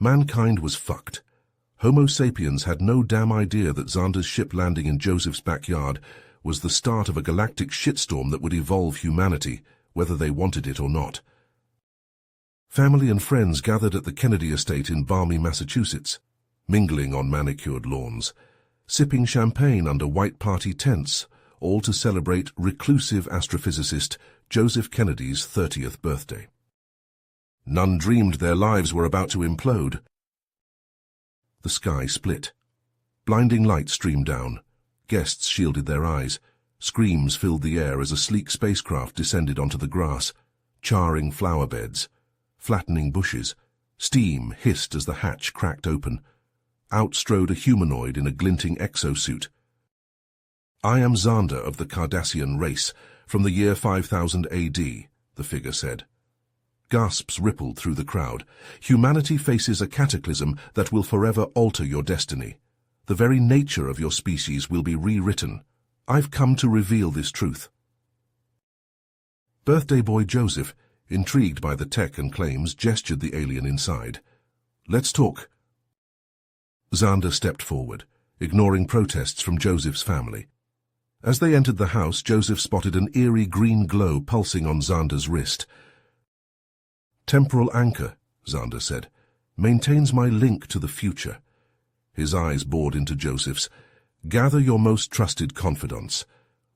Mankind was fucked. Homo sapiens had no damn idea that Xander's ship landing in Joseph's backyard was the start of a galactic shitstorm that would evolve humanity, whether they wanted it or not. Family and friends gathered at the Kennedy estate in balmy Massachusetts, mingling on manicured lawns, sipping champagne under white party tents, all to celebrate reclusive astrophysicist Joseph Kennedy's 30th birthday. None dreamed their lives were about to implode. The sky split. Blinding light streamed down. Guests shielded their eyes. Screams filled the air as a sleek spacecraft descended onto the grass, charring flower beds, flattening bushes. Steam hissed as the hatch cracked open. Out strode a humanoid in a glinting exosuit. "I am Xander of the Cardassian race, from the year 5000 AD, the figure said. Gasps rippled through the crowd. Humanity faces a cataclysm that will forever alter your destiny. The very nature of your species will be rewritten. I've come to reveal this truth. Birthday boy Joseph, intrigued by the tech and claims, gestured the alien inside. Let's talk. Xander stepped forward, ignoring protests from Joseph's family. As they entered the house, Joseph spotted an eerie green glow pulsing on Xander's wrist. Temporal anchor, Xander said, maintains my link to the future. His eyes bored into Joseph's. Gather your most trusted confidants.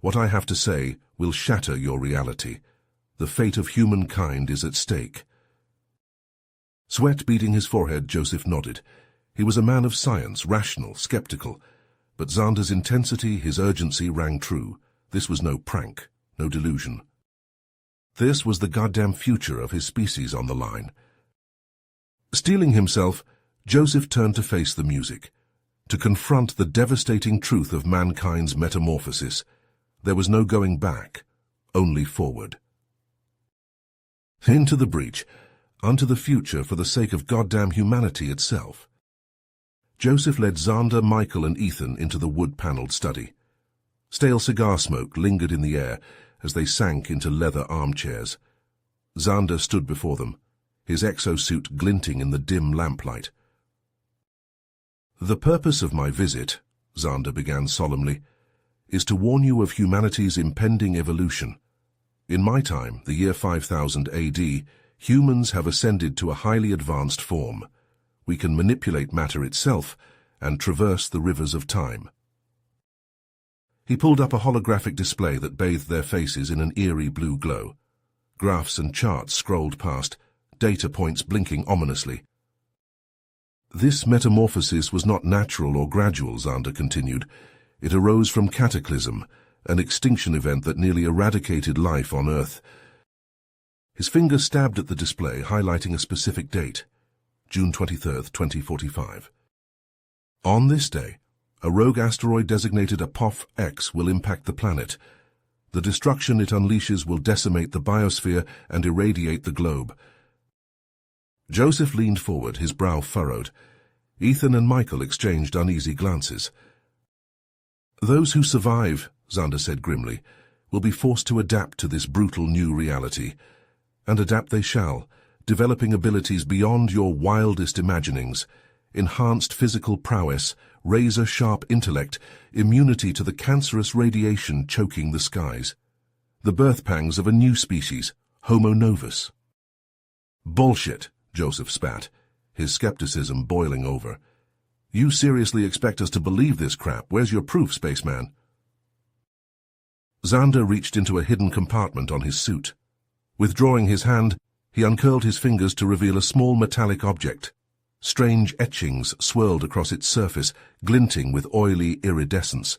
What I have to say will shatter your reality. The fate of humankind is at stake. Sweat beading his forehead, Joseph nodded. He was a man of science, rational, skeptical. But Xander's intensity, his urgency rang true. This was no prank, no delusion. This was the goddamn future of his species on the line. Steeling himself, Joseph turned to face the music, to confront the devastating truth of mankind's metamorphosis. There was no going back, only forward. Into the breach, unto the future for the sake of goddamn humanity itself. Joseph led Xander, Michael, and Ethan into the wood-paneled study. Stale cigar smoke lingered in the air as they sank into leather armchairs. Xander stood before them, his exosuit glinting in the dim lamplight. The purpose of my visit, Xander began solemnly, is to warn you of humanity's impending evolution. In my time, the year 5000 AD, humans have ascended to a highly advanced form. We can manipulate matter itself and traverse the rivers of time. He pulled up a holographic display that bathed their faces in an eerie blue glow. Graphs and charts scrolled past, data points blinking ominously. This metamorphosis was not natural or gradual, Xander continued. It arose from cataclysm, an extinction event that nearly eradicated life on Earth. His finger stabbed at the display, highlighting a specific date, June 23rd, 2045. On this day, a rogue asteroid designated Apophis X will impact the planet. The destruction it unleashes will decimate the biosphere and irradiate the globe. Joseph leaned forward, his brow furrowed. Ethan and Michael exchanged uneasy glances. Those who survive, Xander said grimly, will be forced to adapt to this brutal new reality. And adapt they shall, developing abilities beyond your wildest imaginings, enhanced physical prowess, razor-sharp intellect, immunity to the cancerous radiation choking the skies. The birth pangs of a new species, Homo novus. Bullshit, Joseph spat, his skepticism boiling over. You seriously expect us to believe this crap? Where's your proof, spaceman? Xander reached into a hidden compartment on his suit. Withdrawing his hand, he uncurled his fingers to reveal a small metallic object. Strange etchings swirled across its surface, glinting with oily iridescence.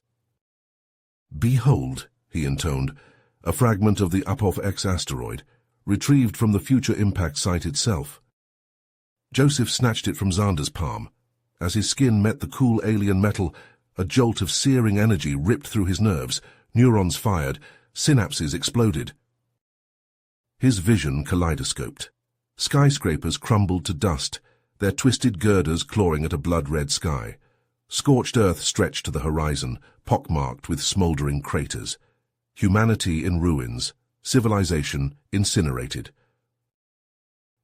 Behold, he intoned, a fragment of the Apophis X asteroid, retrieved from the future impact site itself. Joseph snatched it from Xander's palm. As his skin met the cool alien metal, a jolt of searing energy ripped through his nerves, neurons fired, synapses exploded. His vision kaleidoscoped. Skyscrapers crumbled to dust, their twisted girders clawing at a blood-red sky. Scorched earth stretched to the horizon, pockmarked with smouldering craters. Humanity in ruins, civilization incinerated.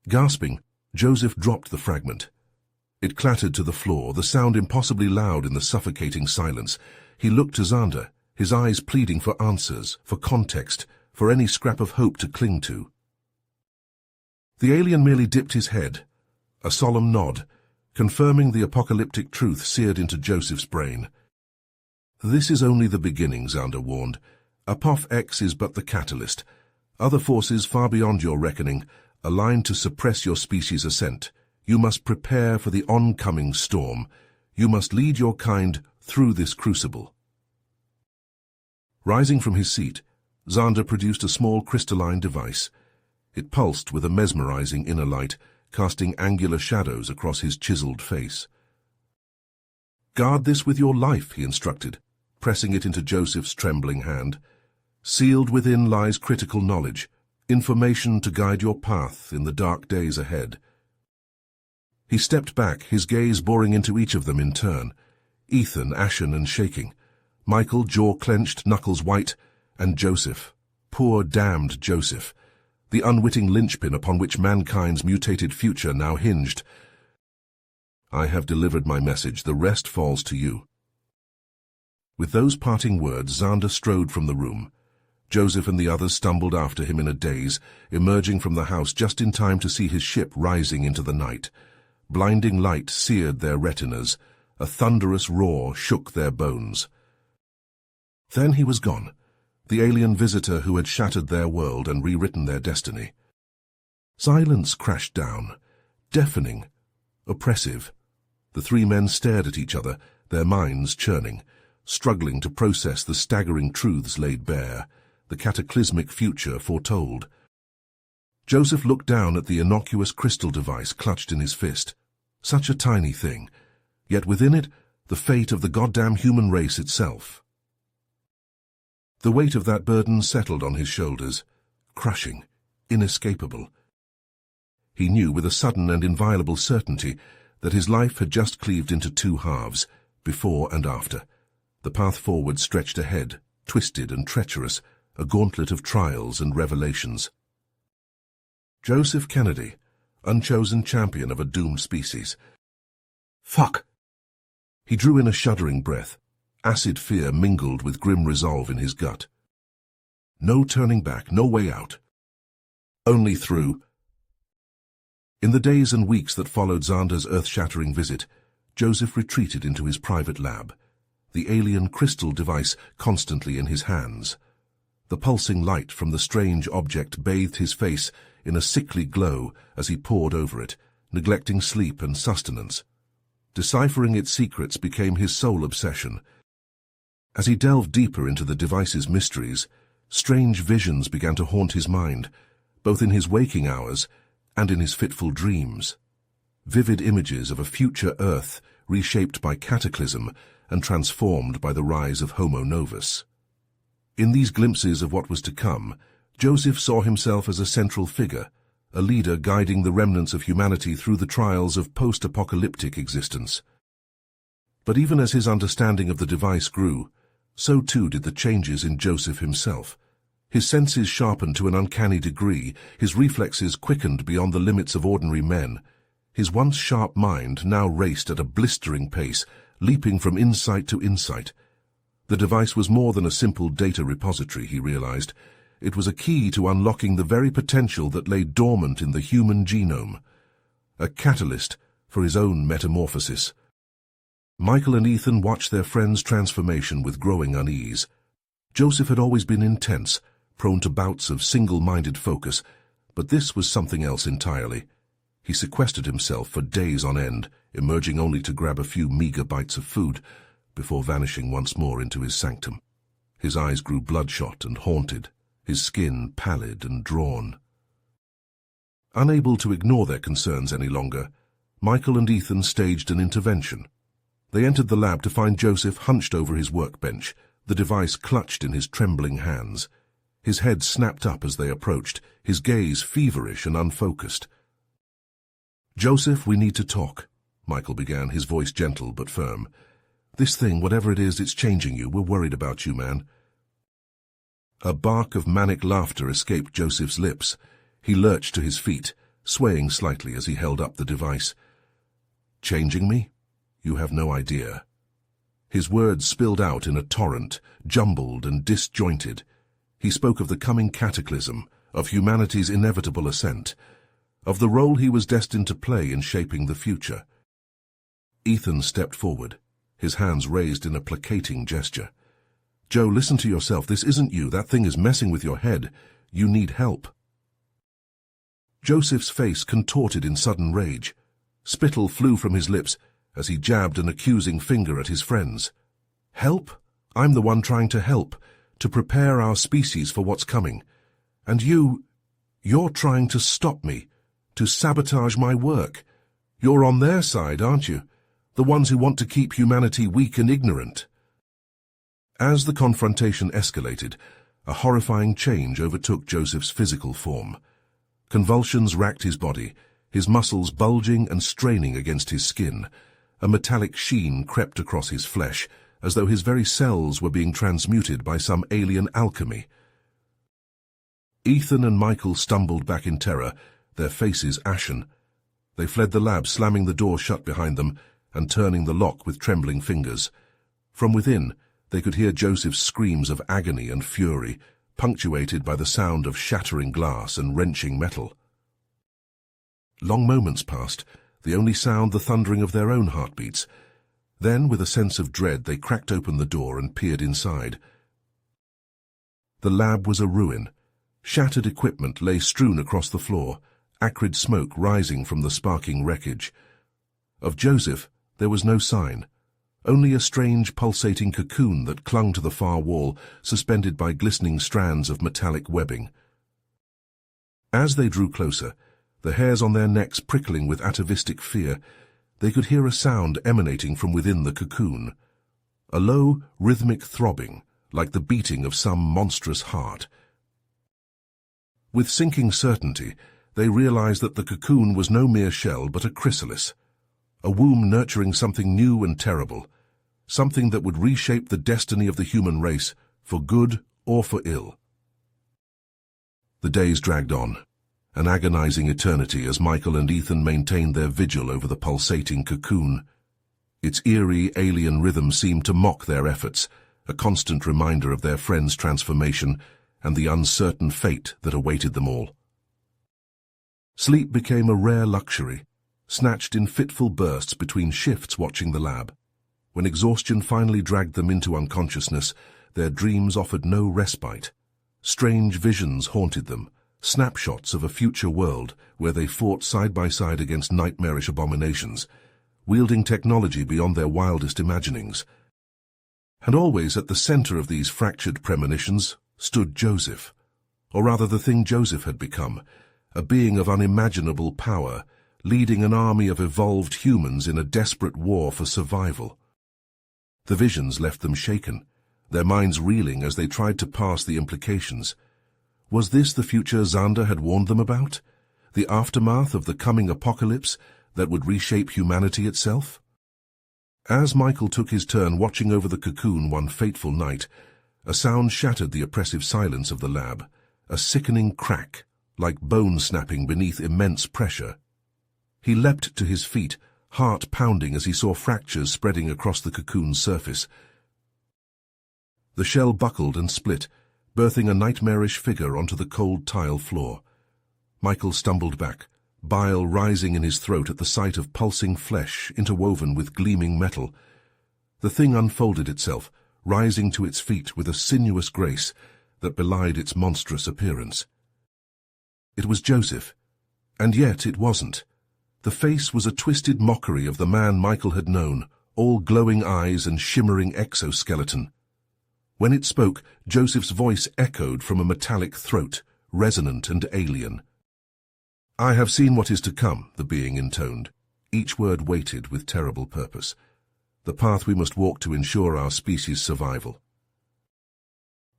Gasping, Joseph dropped the fragment. It clattered to the floor, the sound impossibly loud in the suffocating silence. He looked to Xander, his eyes pleading for answers, for context, for any scrap of hope to cling to. The alien merely dipped his head, a solemn nod, confirming the apocalyptic truth seared into Joseph's brain. "This is only the beginning," Xander warned. "Apoth X is but the catalyst. Other forces far beyond your reckoning, aligned to suppress your species' ascent. You must prepare for the oncoming storm. You must lead your kind through this crucible." Rising from his seat, Xander produced a small crystalline device. It pulsed with a mesmerizing inner light, casting angular shadows across his chiseled face. "Guard this with your life," he instructed, pressing it into Joseph's trembling hand. "Sealed within lies critical knowledge, information to guide your path in the dark days ahead." He stepped back, his gaze boring into each of them in turn. Ethan, ashen and shaking. Michael, jaw clenched, knuckles white. And Joseph. Poor, damned Joseph. The unwitting linchpin upon which mankind's mutated future now hinged. "I have delivered my message. The rest falls to you." With those parting words, Xander strode from the room. Joseph and the others stumbled after him in a daze, emerging from the house just in time to see his ship rising into the night. Blinding light seared their retinas. A thunderous roar shook their bones. Then he was gone, the alien visitor who had shattered their world and rewritten their destiny. Silence crashed down, deafening, oppressive. The three men stared at each other, their minds churning, struggling to process the staggering truths laid bare, the cataclysmic future foretold. Joseph looked down at the innocuous crystal device clutched in his fist. Such a tiny thing, yet within it, the fate of the goddamn human race itself. The weight of that burden settled on his shoulders, crushing, inescapable. He knew with a sudden and inviolable certainty that his life had just cleaved into two halves, before and after. The path forward stretched ahead, twisted and treacherous, a gauntlet of trials and revelations. Joseph Kennedy, unchosen champion of a doomed species. Fuck! He drew in a shuddering breath. Acid fear mingled with grim resolve in his gut. No turning back, no way out. Only through. In the days and weeks that followed Xander's earth-shattering visit, Joseph retreated into his private lab, the alien crystal device constantly in his hands. The pulsing light from the strange object bathed his face in a sickly glow as he pored over it, neglecting sleep and sustenance. Deciphering its secrets became his sole obsession. As he delved deeper into the device's mysteries, strange visions began to haunt his mind, both in his waking hours and in his fitful dreams. Vivid images of a future Earth reshaped by cataclysm and transformed by the rise of Homo novus. In these glimpses of what was to come, Joseph saw himself as a central figure, a leader guiding the remnants of humanity through the trials of post-apocalyptic existence. But even as his understanding of the device grew, so too did the changes in Joseph himself. His senses sharpened to an uncanny degree, his reflexes quickened beyond the limits of ordinary men. His once sharp mind now raced at a blistering pace, leaping from insight to insight. The device was more than a simple data repository, he realized. It was a key to unlocking the very potential that lay dormant in the human genome. A catalyst for his own metamorphosis. Michael and Ethan watched their friend's transformation with growing unease. Joseph had always been intense, prone to bouts of single-minded focus, but this was something else entirely. He sequestered himself for days on end, emerging only to grab a few meager bites of food, before vanishing once more into his sanctum. His eyes grew bloodshot and haunted, his skin pallid and drawn. Unable to ignore their concerns any longer, Michael and Ethan staged an intervention. They entered the lab to find Joseph hunched over his workbench, the device clutched in his trembling hands. His head snapped up as they approached, his gaze feverish and unfocused. "Joseph, we need to talk," Michael began, his voice gentle but firm. "This thing, whatever it is, it's changing you. We're worried about you, man." A bark of manic laughter escaped Joseph's lips. He lurched to his feet, swaying slightly as he held up the device. Changing me? You have no idea. His words spilled out in a torrent, jumbled and disjointed. He spoke of the coming cataclysm, of humanity's inevitable ascent, of the role he was destined to play in shaping the future. Ethan stepped forward, his hands raised in a placating gesture. Joe, listen to yourself. This isn't you. That thing is messing with your head. You need help. Joseph's face contorted in sudden rage. Spittle flew from his lips as he jabbed an accusing finger at his friends. Help? I'm the one trying to help, to prepare our species for what's coming. And you're trying to stop me, to sabotage my work. You're on their side, aren't you? The ones who want to keep humanity weak and ignorant. As the confrontation escalated, a horrifying change overtook Joseph's physical form. Convulsions racked his body, his muscles bulging and straining against his skin. A metallic sheen crept across his flesh, as though his very cells were being transmuted by some alien alchemy. Ethan and Michael stumbled back in terror, their faces ashen. They fled the lab, slamming the door shut behind them and turning the lock with trembling fingers. From within, they could hear Joseph's screams of agony and fury, punctuated by the sound of shattering glass and wrenching metal. Long moments passed, the only sound the thundering of their own heartbeats. Then, with a sense of dread, they cracked open the door and peered inside. The lab was a ruin. Shattered equipment lay strewn across the floor, acrid smoke rising from the sparking wreckage. Of Joseph, there was no sign. Only a strange pulsating cocoon that clung to the far wall, suspended by glistening strands of metallic webbing. As they drew closer, the hairs on their necks prickling with atavistic fear, they could hear a sound emanating from within the cocoon. A low, rhythmic throbbing, like the beating of some monstrous heart. With sinking certainty, they realized that the cocoon was no mere shell but a chrysalis, a womb nurturing something new and terrible, something that would reshape the destiny of the human race, for good or for ill. The days dragged on, an agonizing eternity as Michael and Ethan maintained their vigil over the pulsating cocoon. Its eerie, alien rhythm seemed to mock their efforts, a constant reminder of their friend's transformation and the uncertain fate that awaited them all. Sleep became a rare luxury, snatched in fitful bursts between shifts watching the lab. When exhaustion finally dragged them into unconsciousness, their dreams offered no respite. Strange visions haunted them, snapshots of a future world where they fought side by side against nightmarish abominations, wielding technology beyond their wildest imaginings. And always at the center of these fractured premonitions stood Joseph, or rather the thing Joseph had become, a being of unimaginable power, leading an army of evolved humans in a desperate war for survival. The visions left them shaken, their minds reeling as they tried to parse the implications. Was this the future Xander had warned them about? The aftermath of the coming apocalypse that would reshape humanity itself? As Michael took his turn watching over the cocoon one fateful night, a sound shattered the oppressive silence of the lab, a sickening crack, like bone snapping beneath immense pressure. He leapt to his feet, heart pounding as he saw fractures spreading across the cocoon's surface. The shell buckled and split, birthing a nightmarish figure onto the cold tile floor. Michael stumbled back, bile rising in his throat at the sight of pulsing flesh interwoven with gleaming metal. The thing unfolded itself, rising to its feet with a sinuous grace that belied its monstrous appearance. It was Joseph, and yet it wasn't. The face was a twisted mockery of the man Michael had known, all glowing eyes and shimmering exoskeleton. When it spoke, Joseph's voice echoed from a metallic throat, resonant and alien. "I have seen what is to come," the being intoned, each word weighted with terrible purpose. "The path we must walk to ensure our species' survival."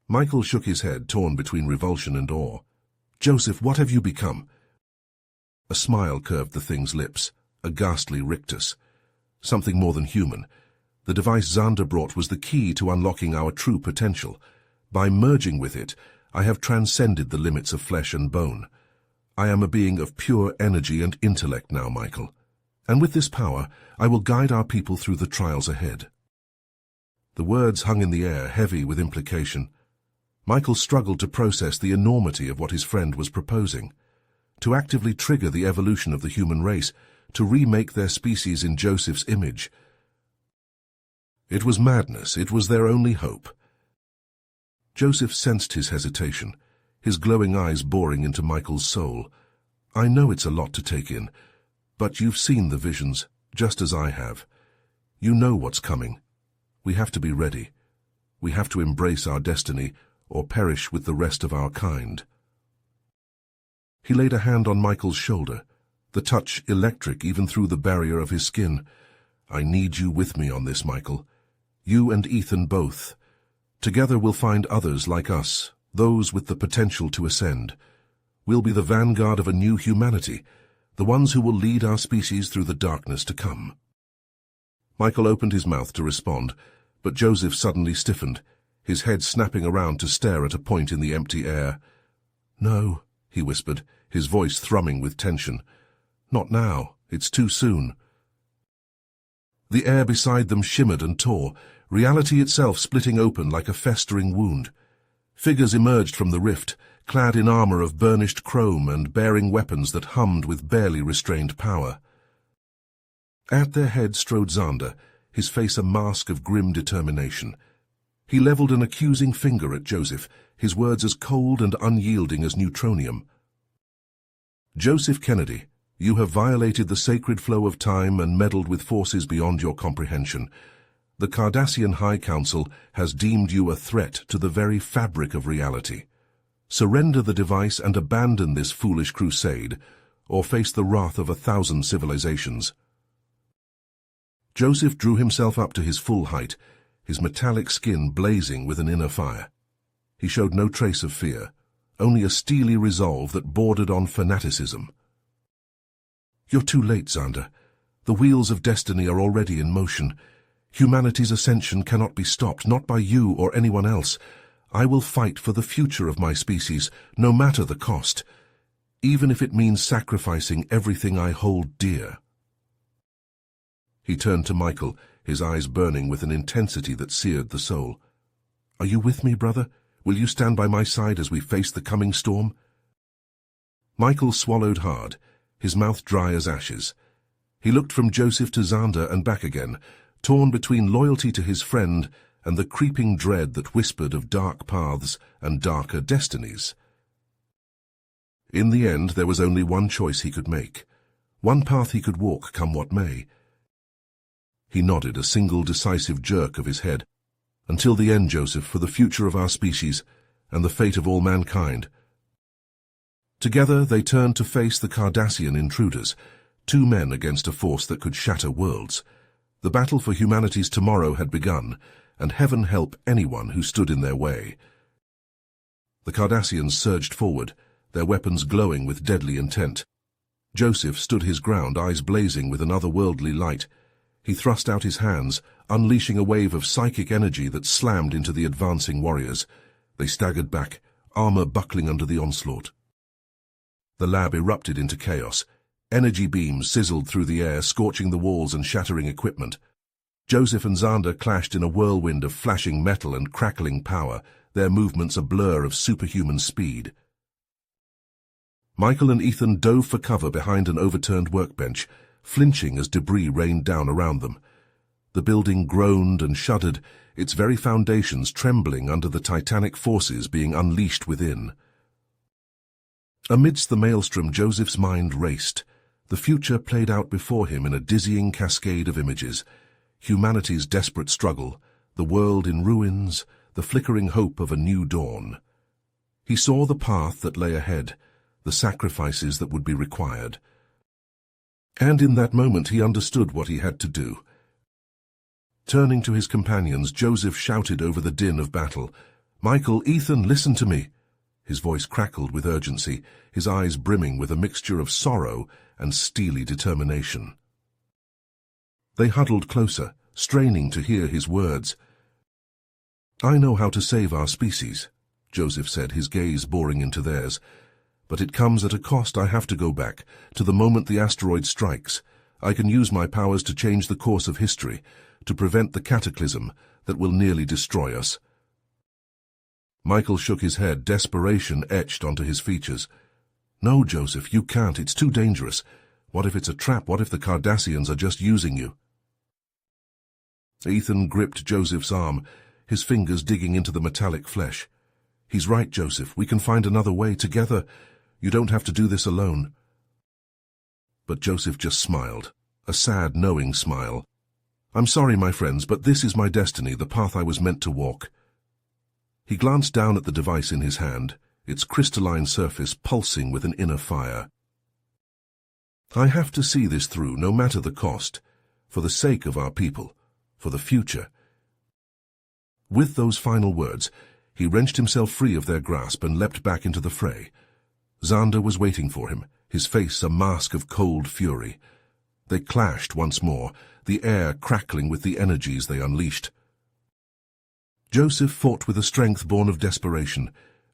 Michael shook his head, torn between revulsion and awe. "Joseph, what have you become?" A smile curved the thing's lips, a ghastly rictus. Something more than human. The device Xander brought was the key to unlocking our true potential. By merging with it, I have transcended the limits of flesh and bone. I am a being of pure energy and intellect now, Michael. And with this power, I will guide our people through the trials ahead." The words hung in the air, heavy with implication. Michael struggled to process the enormity of what his friend was proposing. To actively trigger the evolution of the human race, to remake their species in Joseph's image. It was madness. It was their only hope. Joseph sensed his hesitation, his glowing eyes boring into Michael's soul. "I know it's a lot to take in, but you've seen the visions, just as I have. You know what's coming. We have to be ready. We have to embrace our destiny, or perish with the rest of our kind." He laid a hand on Michael's shoulder, the touch electric even through the barrier of his skin. "I need you with me on this, Michael. You and Ethan both. Together we'll find others like us, those with the potential to ascend. We'll be the vanguard of a new humanity, the ones who will lead our species through the darkness to come." Michael opened his mouth to respond, but Joseph suddenly stiffened, his head snapping around to stare at a point in the empty air. "No," he whispered, his voice thrumming with tension. "Not now. It's too soon." The air beside them shimmered and tore, reality itself splitting open like a festering wound. Figures emerged from the rift, clad in armor of burnished chrome and bearing weapons that hummed with barely restrained power. At their head strode Xander, his face a mask of grim determination. He leveled an accusing finger at Joseph, his words as cold and unyielding as neutronium. "Joseph Kennedy, you have violated the sacred flow of time and meddled with forces beyond your comprehension. The Cardassian High Council has deemed you a threat to the very fabric of reality. Surrender the device and abandon this foolish crusade, or face the wrath of 1,000 civilizations." Joseph drew himself up to his full height, his metallic skin blazing with an inner fire. He showed no trace of fear, only a steely resolve that bordered on fanaticism. "You're too late, Xander. The wheels of destiny are already in motion. Humanity's ascension cannot be stopped, not by you or anyone else. I will fight for the future of my species, no matter the cost, even if it means sacrificing everything I hold dear." He turned to Michael, his eyes burning with an intensity that seared the soul. "Are you with me, brother? Will you stand by my side as we face the coming storm?" Michael swallowed hard, his mouth dry as ashes. He looked from Joseph to Xander and back again, torn between loyalty to his friend and the creeping dread that whispered of dark paths and darker destinies. In the end, there was only one choice he could make, one path he could walk, come what may. He nodded, a single decisive jerk of his head. "Until the end, Joseph, for the future of our species and the fate of all mankind." Together they turned to face the Cardassian intruders, two men against a force that could shatter worlds. The battle for humanity's tomorrow had begun, and heaven help anyone who stood in their way. The Cardassians surged forward, their weapons glowing with deadly intent. Joseph stood his ground, eyes blazing with an otherworldly light. He thrust out his hands, unleashing a wave of psychic energy that slammed into the advancing warriors. They staggered back, armor buckling under the onslaught. The lab erupted into chaos. Energy beams sizzled through the air, scorching the walls and shattering equipment. Joseph and Xander clashed in a whirlwind of flashing metal and crackling power, their movements a blur of superhuman speed. Michael and Ethan dove for cover behind an overturned workbench, flinching as debris rained down around them. The building groaned and shuddered, its very foundations trembling under the titanic forces being unleashed within. Amidst the maelstrom, Joseph's mind raced. The future played out before him in a dizzying cascade of images. Humanity's desperate struggle, the world in ruins, the flickering hope of a new dawn. He saw the path that lay ahead, the sacrifices that would be required. And in that moment he understood what he had to do. Turning to his companions, Joseph shouted over the din of battle, "Michael, Ethan, listen to me!" His voice crackled with urgency, his eyes brimming with a mixture of sorrow and steely determination. They huddled closer, straining to hear his words. "I know how to save our species," Joseph said, his gaze boring into theirs. "But it comes at a cost. I have to go back, to the moment the asteroid strikes. I can use my powers to change the course of history, to prevent the cataclysm that will nearly destroy us." Michael shook his head, desperation etched onto his features. "No, Joseph, you can't. It's too dangerous. What if it's a trap? What if the Cardassians are just using you?" Ethan gripped Joseph's arm, his fingers digging into the metallic flesh. "He's right, Joseph. We can find another way together. You don't have to do this alone." But Joseph just smiled, a sad, knowing smile. "I'm sorry, my friends, but this is my destiny, the path I was meant to walk." He glanced down at the device in his hand, its crystalline surface pulsing with an inner fire. "I have to see this through, no matter the cost, for the sake of our people, for the future." With those final words, he wrenched himself free of their grasp and leapt back into the fray. Xander was waiting for him, his face a mask of cold fury. They clashed once more, the air crackling with the energies they unleashed. Joseph fought with a strength born of desperation,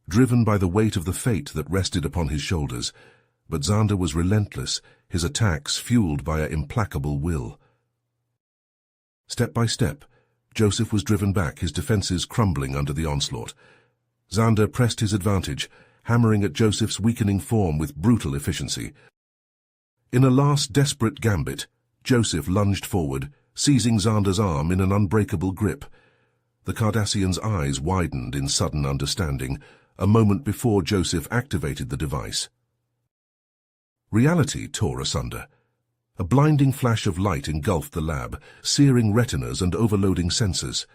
driven by the weight of the fate that rested upon his shoulders, but Xander was relentless, his attacks fueled by an implacable will. Step by step, Joseph was driven back, his defenses crumbling under the onslaught. Xander pressed his advantage, hammering at Joseph's weakening form with brutal efficiency. In a last desperate gambit, Joseph lunged forward, seizing Xander's arm in an unbreakable grip. The Cardassian's eyes widened in sudden understanding, a moment before Joseph activated the device. Reality tore asunder. A blinding flash of light engulfed the lab, searing retinas and overloading sensors.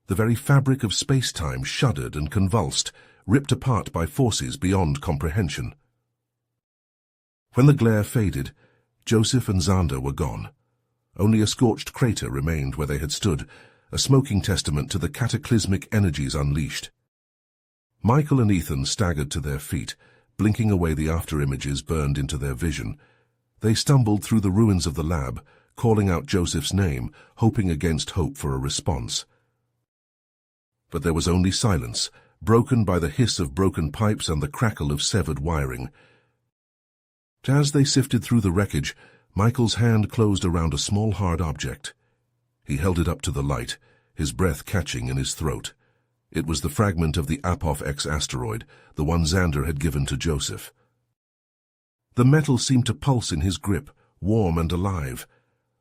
The very fabric of space-time shuddered and convulsed, ripped apart by forces beyond comprehension. When the glare faded, Joseph and Xander were gone. Only a scorched crater remained where they had stood, a smoking testament to the cataclysmic energies unleashed. Michael and Ethan staggered to their feet, blinking away the after-images burned into their vision. They stumbled through the ruins of the lab, calling out Joseph's name, hoping against hope for a response. But there was only silence, broken by the hiss of broken pipes and the crackle of severed wiring. As they sifted through the wreckage, Michael's hand closed around a small hard object. He held it up to the light, his breath catching in his throat. It was the fragment of the Apophis X asteroid, the one Xander had given to Joseph. The metal seemed to pulse in his grip, warm and alive.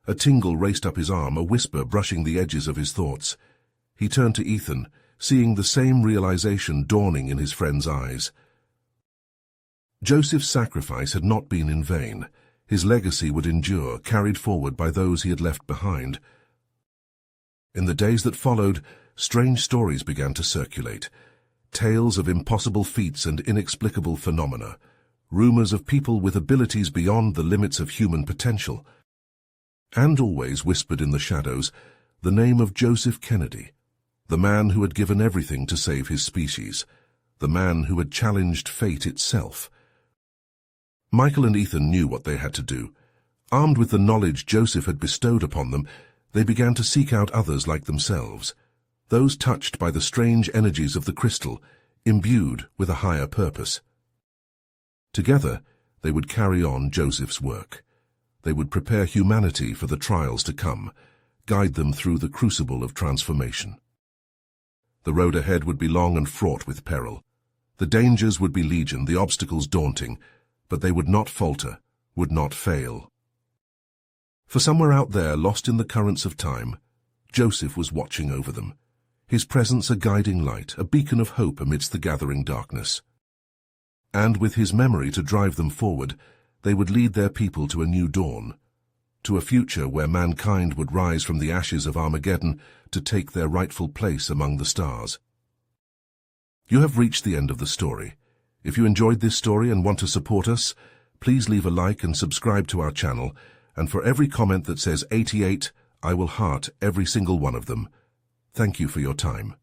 A tingle raced up his arm, a whisper brushing the edges of his thoughts. He turned to Ethan, seeing the same realization dawning in his friend's eyes. Joseph's sacrifice had not been in vain. His legacy would endure, carried forward by those he had left behind. In the days that followed, strange stories began to circulate. Tales of impossible feats and inexplicable phenomena. Rumors of people with abilities beyond the limits of human potential. And always whispered in the shadows, the name of Joseph Kennedy, the man who had given everything to save his species, the man who had challenged fate itself. Michael and Ethan knew what they had to do. Armed with the knowledge Joseph had bestowed upon them, they began to seek out others like themselves, those touched by the strange energies of the crystal, imbued with a higher purpose. Together, they would carry on Joseph's work. They would prepare humanity for the trials to come, guide them through the crucible of transformation. The road ahead would be long and fraught with peril. The dangers would be legion, the obstacles daunting, but they would not falter, would not fail. For somewhere out there, lost in the currents of time, Joseph was watching over them, his presence a guiding light, a beacon of hope amidst the gathering darkness. And with his memory to drive them forward, they would lead their people to a new dawn, to a future where mankind would rise from the ashes of Armageddon to take their rightful place among the stars. You have reached the end of the story. If you enjoyed this story and want to support us, please leave a like and subscribe to our channel, and for every comment that says 88, I will heart every single one of them. Thank you for your time.